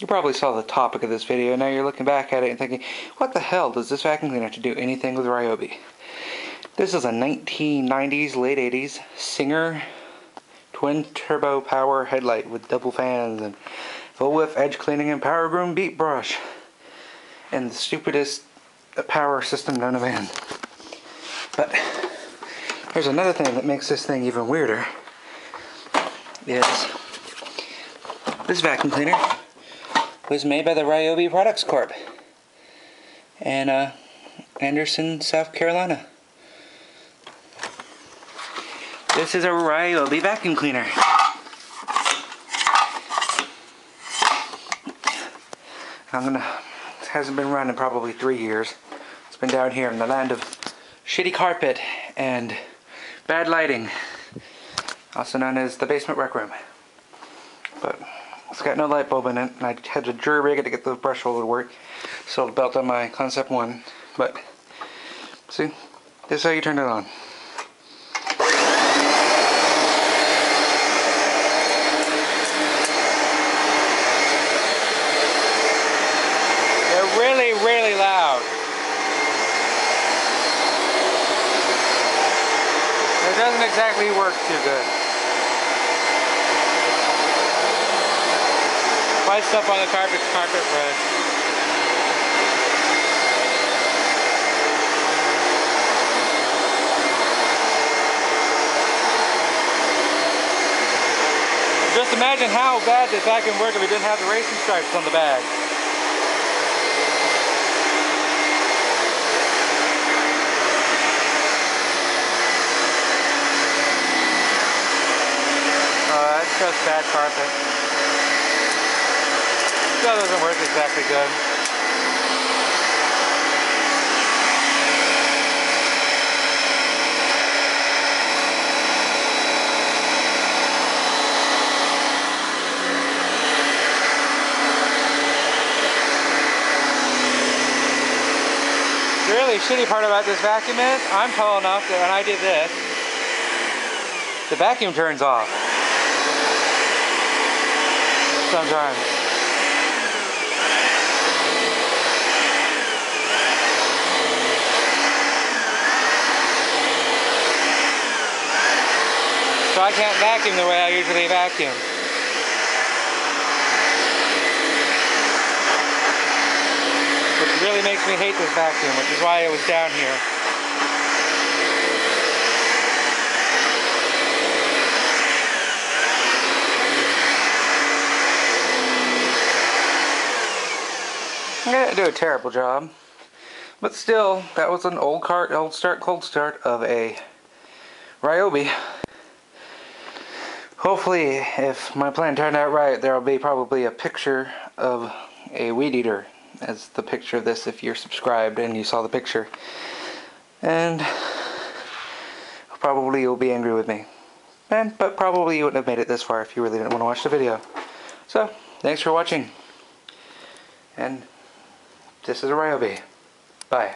You probably saw the topic of this video, and now you're looking back at it and thinking, what the hell does this vacuum cleaner have to do anything with Ryobi? This is a 1990s, late 80s Singer twin turbo power headlight with double fans and full width edge cleaning and power groom beat brush. And the stupidest power system known to man. But there's another thing that makes this thing even weirder. Is this vacuum cleaner was made by the Ryobi Products Corp. in Anderson, South Carolina. This is a Ryobi vacuum cleaner. It hasn't been running probably 3 years. It's been down here in the land of shitty carpet and bad lighting, also known as the basement rec room. But it's got no light bulb in it, and I had to jury rig it to get the brush holder to work. Sold a belt on my Concept 1, but see, this is how you turn it on. They're really, really loud. It doesn't exactly work too good. If I step on the carpet brush. Just imagine how bad this vacuum would work if we didn't have the racing stripes on the bag. That's just bad carpet. Still doesn't work exactly good. The really shitty part about this vacuum is, I'm tall enough that when I did this, the vacuum turns off. Sometimes. So I can't vacuum the way I usually vacuum. Which really makes me hate this vacuum, which is why it was down here. I didn't do a terrible job, but still, that was an old start, cold start of a Ryobi. Hopefully, if my plan turned out right, there will be probably a picture of a weed eater as the picture of this if you're subscribed and you saw the picture. And probably you'll be angry with me. But probably you wouldn't have made it this far if you really didn't want to watch the video. So, thanks for watching. And this is a Ryobi. Bye.